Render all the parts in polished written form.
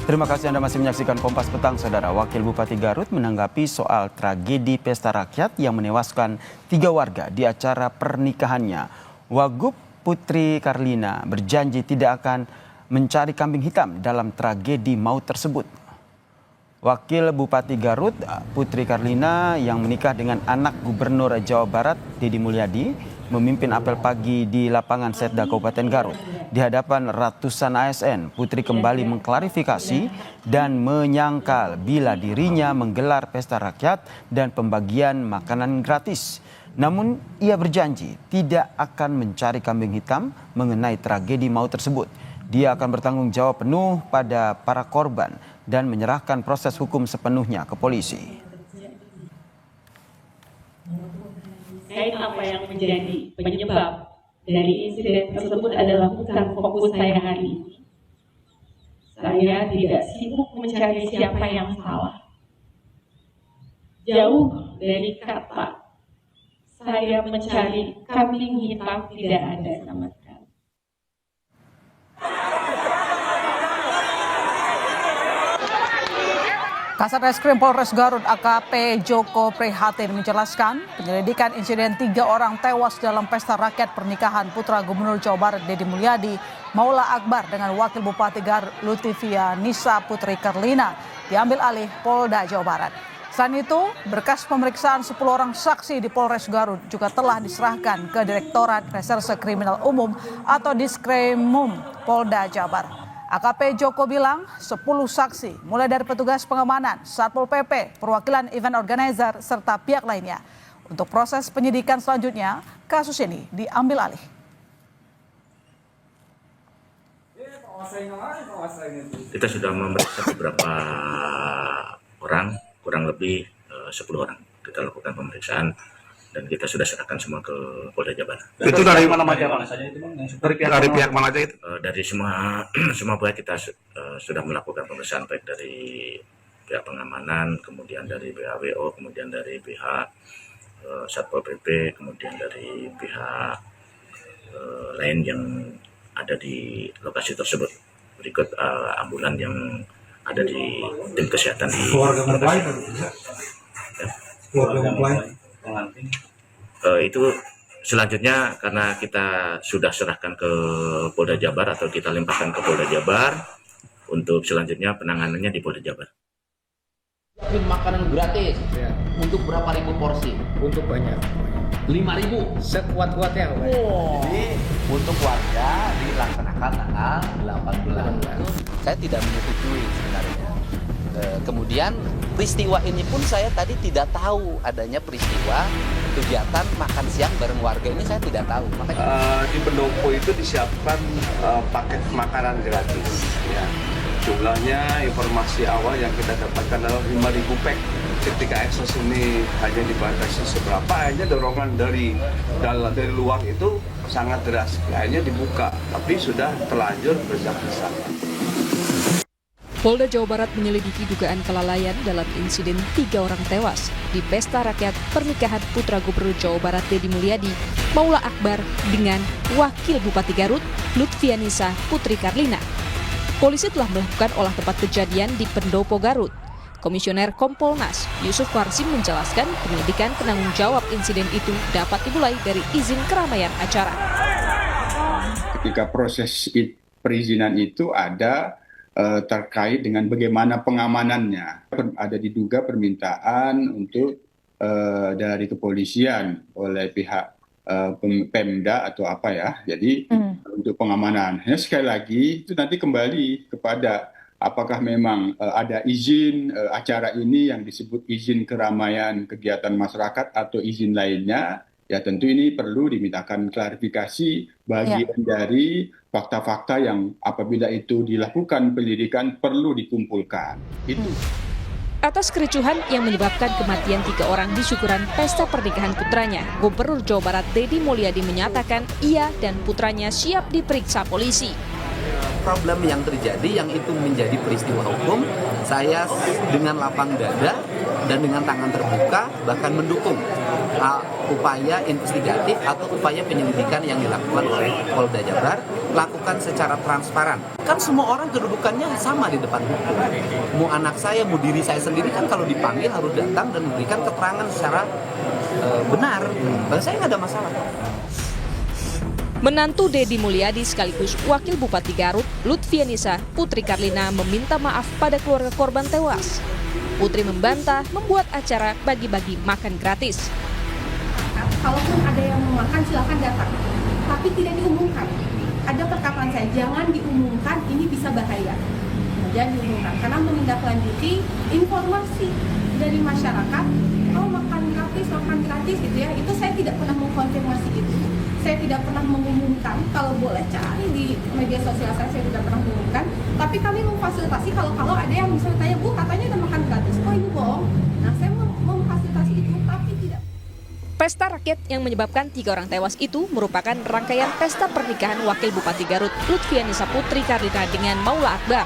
Terima kasih Anda masih menyaksikan Kompas Petang, Saudara. Wakil Bupati Garut menanggapi soal tragedi pesta rakyat yang menewaskan 3 warga di acara pernikahannya. Wagub Putri Karlina berjanji tidak akan mencari kambing hitam dalam tragedi maut tersebut. Wakil Bupati Garut, Putri Karlina yang menikah dengan anak Gubernur Jawa Barat, Deddy Mulyadi, memimpin apel pagi di lapangan Setda Kabupaten Garut. Di hadapan ratusan ASN, Putri kembali mengklarifikasi dan menyangkal bila dirinya menggelar pesta rakyat dan pembagian makanan gratis. Namun ia berjanji tidak akan mencari kambing hitam mengenai tragedi maut tersebut. Dia akan bertanggung jawab penuh pada para korban dan menyerahkan proses hukum sepenuhnya ke polisi. Terkait apa yang menjadi penyebab dari insiden tersebut adalah bukan fokus saya hari ini. Saya tidak sibuk mencari siapa yang salah. Jauh dari kata saya mencari kambing hitam tidak ada sama sekali. Kasat Reskrim Polres Garut AKP Joko Prihatin menjelaskan penyelidikan insiden 3 orang tewas dalam pesta rakyat pernikahan putra Gubernur Jawa Barat Deddy Mulyadi, Maula Akbar dengan Wakil Bupati Garut Lutivia Nisa Putri Karlina diambil alih Polda Jawa Barat. Selain itu, berkas pemeriksaan 10 orang saksi di Polres Garut juga telah diserahkan ke Direktorat Reserse Kriminal Umum atau Diskrimum Polda Jawa Barat. AKP Joko bilang 10 saksi mulai dari petugas pengamanan, Satpol PP, perwakilan event organizer, serta pihak lainnya. Untuk proses penyidikan selanjutnya, kasus ini diambil alih. Kita sudah memeriksa beberapa orang, kurang lebih 10 orang. Kita lakukan pemeriksaan dan kita sudah serahkan semua ke Polda Jawa Barat. Itu dari mana saja itu, Bang? Dari pihak mana aja itu? Dari semua pihak kita sudah melakukan pemeriksaan, baik dari pihak pengamanan, kemudian dari pihak WO, kemudian dari pihak Satpol PP, kemudian dari pihak lain yang ada di lokasi tersebut. Berikut ambulan yang ada di tim kesehatan di keluarga mempelai. Keluarga mempelai. Itu selanjutnya karena kita sudah serahkan ke Polda Jabar atau kita limpahkan ke Polda Jabar, untuk selanjutnya penanganannya di Polda Jabar. Makanan gratis untuk berapa ribu porsi? Untuk banyak. 5.000 Sekuat-kuatnya. Jadi untuk warga dilaksanakan tanggal 18. Saya tidak menyetujui sebenarnya. Kemudian peristiwa ini pun saya tadi tidak tahu adanya peristiwa kegiatan makan siang bareng warga ini, saya tidak tahu. Makanya di pendopo itu disiapkan paket makanan gratis. Ya. Jumlahnya informasi awal yang kita dapatkan adalah 5.000 pack. Ketika eksos ini hanya dibatasi seberapa, hanya dorongan dari luar itu sangat deras. Akhirnya dibuka, tapi sudah terlanjur berdesak-desak. Polda Jawa Barat menyelidiki dugaan kelalaian dalam insiden 3 orang tewas di pesta rakyat pernikahan putra Gubernur Jawa Barat Deddy Mulyadi, Maula Akbar dengan Wakil Bupati Garut Lutivia Nisa Putri Karlina. Polisi telah melakukan olah tempat kejadian di Pendopo Garut. Komisioner Kompolnas Yusuf Warsim menjelaskan penyelidikan penanggung jawab insiden itu dapat dimulai dari izin keramaian acara. Ketika proses perizinan itu ada terkait dengan bagaimana pengamanannya. Ada diduga permintaan untuk dari kepolisian oleh pihak Pemda atau apa ya. Jadi untuk pengamanan. Ya, sekali lagi itu nanti kembali kepada apakah memang ada izin acara ini yang disebut izin keramaian kegiatan masyarakat atau izin lainnya. Ya tentu ini perlu dimintakan klarifikasi bagian dari fakta-fakta yang apabila itu dilakukan penyelidikan perlu dikumpulkan. Itu. Atas kericuhan yang menyebabkan kematian 3 orang di syukuran pesta pernikahan putranya, Gubernur Jawa Barat Deddy Mulyadi menyatakan ia dan putranya siap diperiksa polisi. problem yang terjadi yang itu menjadi peristiwa hukum, saya dengan lapang dada dan dengan tangan terbuka bahkan mendukung upaya investigatif atau upaya penyelidikan yang dilakukan oleh Polda Jabar, lakukan secara transparan. Kan semua orang kedudukannya sama di depan hukum. Mau anak saya, mau diri saya sendiri kan kalau dipanggil harus datang dan memberikan keterangan secara benar. Dan saya nggak ada masalah. Menantu Deddy Mulyadi sekaligus Wakil Bupati Garut, Lutfianisa Putri Karlina meminta maaf pada keluarga korban tewas. Putri membantah membuat acara bagi-bagi makan gratis. Kalaupun ada yang mau makan silakan datang, tapi tidak diumumkan. Ada perkataan saya, jangan diumumkan, ini bisa bahaya. Jangan diumumkan, karena menindaklanjuti informasi dari masyarakat, oh makan gratis gitu ya, itu saya tidak pernah mengkonfirmasi itu. Saya tidak pernah mengumumkan, kalau boleh cari di media sosial saya tidak pernah mengumumkan, tapi kami memfasilitasi kalau ada yang misalnya tanya, Bu katanya ada makan gratis, oh ini bohong. Nah saya memfasilitasi itu, tapi tidak. Pesta rakyat yang menyebabkan 3 orang tewas itu merupakan rangkaian pesta pernikahan Wakil Bupati Garut Lutfianisa Putri Karlina dengan Maula Akbar.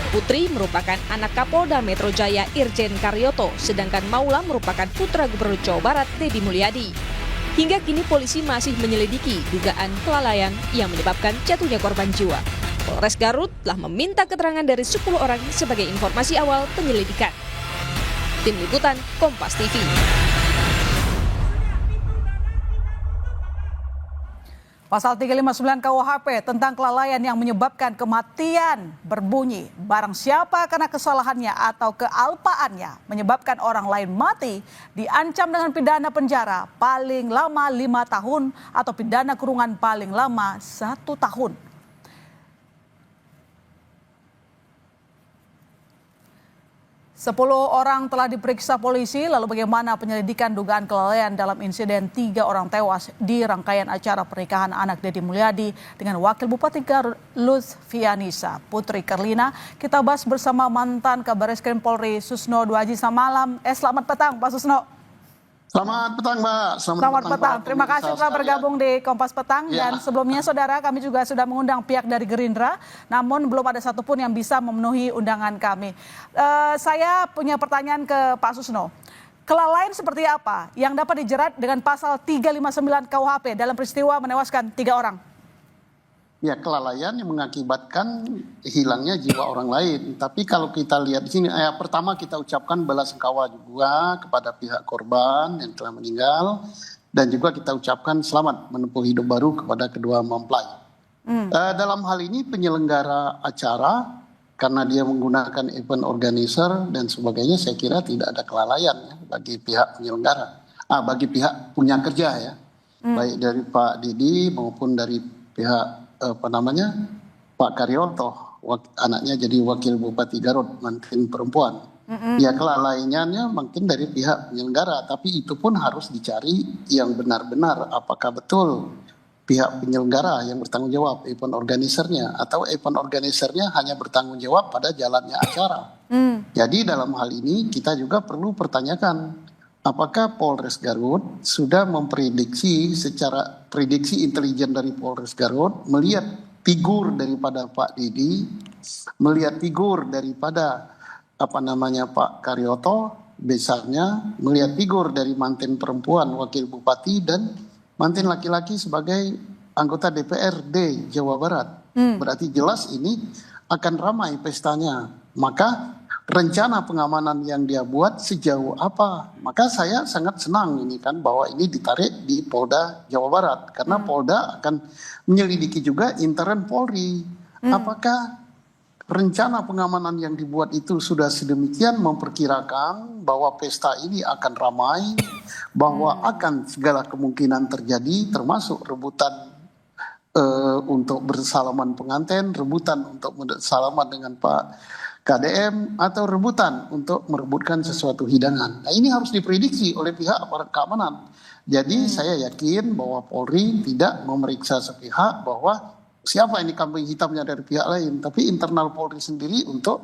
Putri merupakan anak Kapolda Metro Jaya Irjen Karyoto, sedangkan Maula merupakan putra Gubernur Jawa Barat Deddy Mulyadi. Hingga kini polisi masih menyelidiki dugaan kelalaian yang menyebabkan jatuhnya korban jiwa. Polres Garut telah meminta keterangan dari 10 orang sebagai informasi awal penyelidikan. Tim Liputan Kompas TV. Pasal 359 KUHP tentang kelalaian yang menyebabkan kematian berbunyi, barang siapa karena kesalahannya atau kealpaannya menyebabkan orang lain mati diancam dengan pidana penjara paling lama 5 tahun atau pidana kurungan paling lama 1 tahun. 10 orang telah diperiksa polisi, lalu bagaimana penyelidikan dugaan kelalaian dalam insiden 3 orang tewas di rangkaian acara pernikahan anak Deddy Mulyadi dengan Wakil Bupati Garut Lutfianisa Putri Karlina. Kita bahas bersama mantan Kabareskrim Polri Susno Dwaji. Selamat petang Pak Susno. Selamat petang Mbak. Selamat petang. Terima kasih telah bergabung di Kompas Petang. Ya. Dan sebelumnya saudara, kami juga sudah mengundang pihak dari Gerindra, namun belum ada satupun yang bisa memenuhi undangan kami. Saya punya pertanyaan ke Pak Susno. Kelalaian seperti apa yang dapat dijerat dengan pasal 359 KUHP dalam peristiwa menewaskan 3 orang? Ya, kelalaian yang mengakibatkan hilangnya jiwa orang lain. Tapi kalau kita lihat di sini, pertama kita ucapkan belasungkawa juga kepada pihak korban yang telah meninggal, dan juga kita ucapkan selamat menempuh hidup baru kepada kedua mempelai. Dalam hal ini penyelenggara acara, karena dia menggunakan event organizer dan sebagainya, saya kira tidak ada kelalaian ya, bagi pihak penyelenggara, bagi pihak punya kerja ya, baik dari Pak Deddy maupun dari pihak Pak Karyoto, anaknya jadi Wakil Bupati Garut, mantan perempuan. Ya kelalaiannya mungkin dari pihak penyelenggara, tapi itu pun harus dicari yang benar-benar apakah betul pihak penyelenggara yang bertanggung jawab, event organisernya, atau event organisernya hanya bertanggung jawab pada jalannya acara. Jadi dalam hal ini kita juga perlu pertanyakan, apakah Polres Garut sudah memprediksi secara prediksi intelijen dari Polres Garut melihat figur daripada Pak Deddy, melihat figur daripada Pak Karyoto besarnya, melihat figur dari mantan perempuan Wakil Bupati dan mantan laki-laki sebagai anggota DPRD Jawa Barat. Berarti jelas ini akan ramai pestanya. Maka rencana pengamanan yang dia buat sejauh apa? Maka saya sangat senang ini kan bahwa ini ditarik di Polda Jawa Barat, karena Polda akan menyelidiki juga intern Polri. Apakah rencana pengamanan yang dibuat itu sudah sedemikian memperkirakan bahwa pesta ini akan ramai, bahwa akan segala kemungkinan terjadi, termasuk rebutan untuk bersalaman pengantin, rebutan untuk bersalaman dengan Pak KDM, atau rebutan untuk merebutkan sesuatu hidangan. Nah ini harus diprediksi oleh pihak aparat keamanan. Jadi saya yakin bahwa Polri tidak memeriksa sepihak bahwa siapa ini kambing hitamnya dari pihak lain, tapi internal Polri sendiri untuk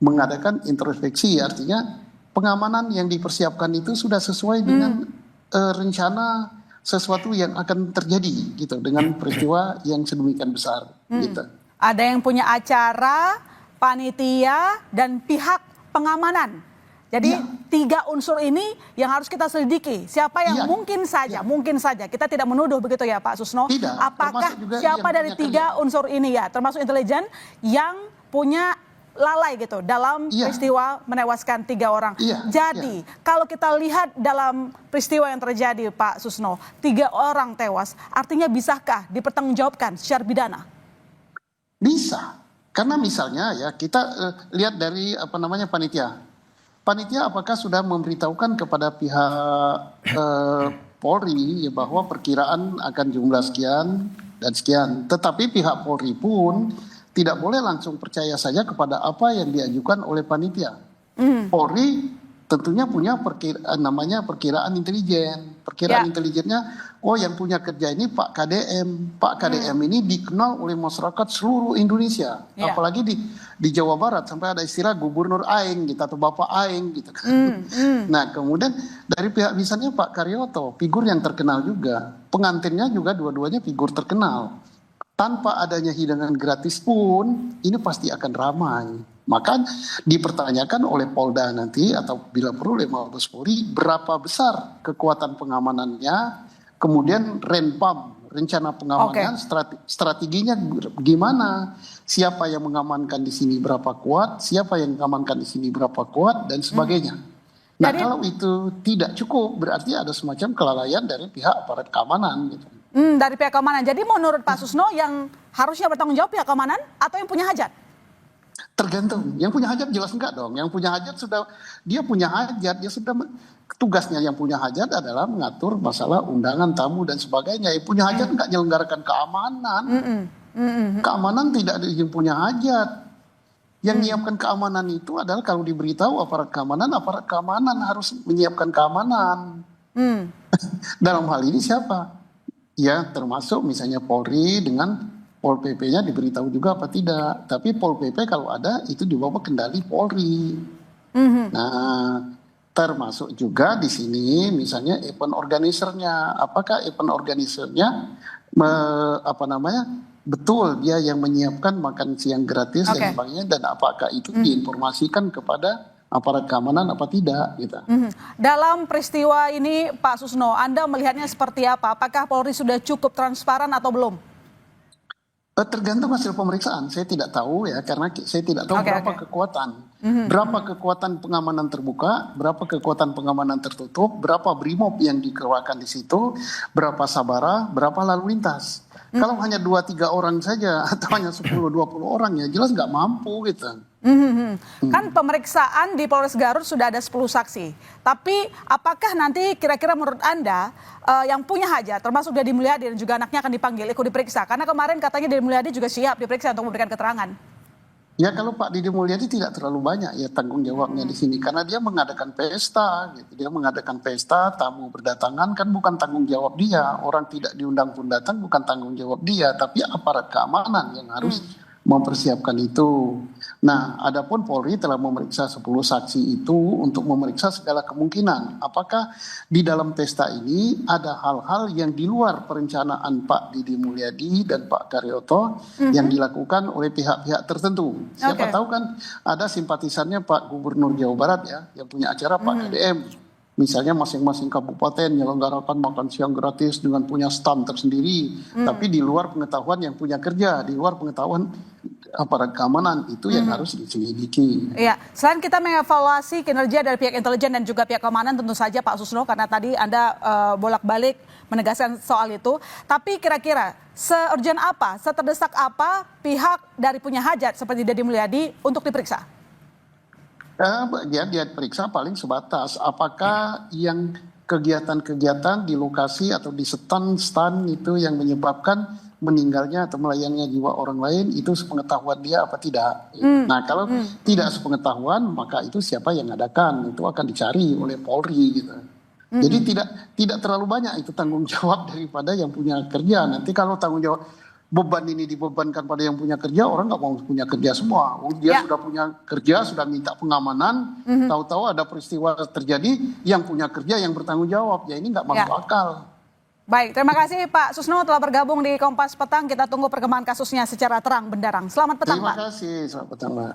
mengadakan introspeksi. Artinya pengamanan yang dipersiapkan itu sudah sesuai dengan rencana sesuatu yang akan terjadi gitu dengan peristiwa yang sedemikian besar gitu. Ada yang punya acara, panitia, dan pihak pengamanan. Jadi 3 unsur ini yang harus kita selidiki. Siapa yang mungkin saja kita tidak menuduh begitu ya Pak Susno. Tidak, apakah siapa dari 3 unsur ini ya, termasuk intelijen yang punya lalai gitu dalam peristiwa menewaskan 3 orang. Jadi kalau kita lihat dalam peristiwa yang terjadi Pak Susno, 3 orang tewas, artinya bisakah dipertanggungjawabkan secara pidana? Bisa, karena misalnya ya kita lihat dari panitia. Panitia apakah sudah memberitahukan kepada pihak Polri ya, bahwa perkiraan akan jumlah sekian dan sekian. Tetapi pihak Polri pun tidak boleh langsung percaya saja kepada apa yang diajukan oleh panitia. Polri tentunya punya perkiraan intelijen. Perkiraan intelijennya, yang punya kerja ini Pak KDM. Pak KDM ini dikenal oleh masyarakat seluruh Indonesia. Apalagi di Jawa Barat sampai ada istilah gubernur Aing gitu atau Bapak Aing gitu kan. Nah kemudian dari pihak misalnya Pak Karyoto, figur yang terkenal juga. Pengantinnya juga dua-duanya figur terkenal. Tanpa adanya hidangan gratis pun ini pasti akan ramai. Maka dipertanyakan oleh Polda nanti atau bila perlu oleh Mabes Polri berapa besar kekuatan pengamanannya, kemudian rencana pengamanan, strateginya gimana, siapa yang mengamankan di sini berapa kuat, siapa yang mengamankan di sini berapa kuat dan sebagainya. Nah kalau itu tidak cukup berarti ada semacam kelalaian dari pihak aparat keamanan gitu. Dari pihak keamanan. Jadi menurut Pak Susno yang harusnya bertanggung jawab pihak keamanan atau yang punya hajat? Tergantung. Yang punya hajat jelas enggak dong. Yang punya hajat dia punya hajat, dia sudah tugasnya yang punya hajat adalah mengatur masalah undangan tamu dan sebagainya. Yang punya hajat enggak menyelenggarakan keamanan. Keamanan tidak ada yang punya hajat. Yang menyiapkan keamanan itu adalah kalau diberitahu aparat keamanan harus menyiapkan keamanan. Dalam hal ini siapa? Ya termasuk misalnya Polri dengan Pol PP-nya diberitahu juga apa tidak. Tapi Pol PP kalau ada itu di bawah kendali Polri. Nah, termasuk juga di sini misalnya event organizer-nya. Apakah event organizer-nya betul dia yang menyiapkan makan siang gratis dan sebagainya, dan apakah itu diinformasikan kepada aparat keamanan apa tidak gitu. Dalam peristiwa ini Pak Susno, Anda melihatnya seperti apa? Apakah Polri sudah cukup transparan atau belum? Tergantung hasil pemeriksaan, saya tidak tahu ya, karena saya tidak tahu berapa kekuatan. Berapa kekuatan pengamanan terbuka, berapa kekuatan pengamanan tertutup, berapa brimob yang dikeluarkan di situ, berapa sabara, berapa lalu lintas. Kalau hanya 2-3 orang saja atau hanya 10-20 orang ya jelas nggak mampu gitu. Kan pemeriksaan di Polres Garut sudah ada 10 saksi. Tapi apakah nanti kira-kira menurut Anda yang punya hajat termasuk Deddy Mulyadi dan juga anaknya akan dipanggil ikut diperiksa? Karena kemarin katanya Deddy Mulyadi juga siap diperiksa untuk memberikan keterangan. Ya kalau Pak Deddy Mulyadi tidak terlalu banyak ya tanggung jawabnya di sini karena dia mengadakan pesta gitu. Dia mengadakan pesta, tamu berdatangan kan bukan tanggung jawab dia. Orang tidak diundang pun datang bukan tanggung jawab dia, tapi aparat keamanan yang harus mempersiapkan itu. Nah, adapun Polri telah memeriksa 10 saksi itu untuk memeriksa segala kemungkinan. Apakah di dalam pesta ini ada hal-hal yang di luar perencanaan Pak Deddy Mulyadi dan Pak Karyoto yang dilakukan oleh pihak-pihak tertentu. Siapa tahu kan ada simpatisannya Pak Gubernur Jawa Barat ya, yang punya acara Pak KDM. Misalnya masing-masing kabupaten menyelenggarakan makan siang gratis dengan punya stand tersendiri. Tapi di luar pengetahuan yang punya kerja, di luar pengetahuan aparat keamanan itu yang harus diselidiki. Iya, selain kita mengevaluasi kinerja dari pihak intelijen dan juga pihak keamanan tentu saja Pak Susno, karena tadi Anda bolak-balik menegaskan soal itu. Tapi kira-kira se-urgent apa, seterdesak apa pihak dari punya hajat seperti Deddy Mulyadi untuk diperiksa? Dia periksa paling sebatas apakah yang kegiatan-kegiatan di lokasi atau di stand itu yang menyebabkan meninggalnya atau melayangnya jiwa orang lain itu sepengetahuan dia apa tidak. Nah kalau tidak sepengetahuan maka itu siapa yang adakan itu akan dicari oleh Polri gitu. Jadi tidak terlalu banyak itu tanggung jawab daripada yang punya kerja. Nanti kalau tanggung jawab beban ini dibebankan pada yang punya kerja, orang nggak mau punya kerja semua. Dia sudah punya kerja, sudah minta pengamanan, tahu-tahu ada peristiwa terjadi, yang punya kerja yang bertanggung jawab. Ya ini nggak masuk akal. Baik, terima kasih Pak Susno telah bergabung di Kompas Petang. Kita tunggu perkembangan kasusnya secara terang benderang. Selamat petang, Terima Pak. kasih, selamat petang Mbak.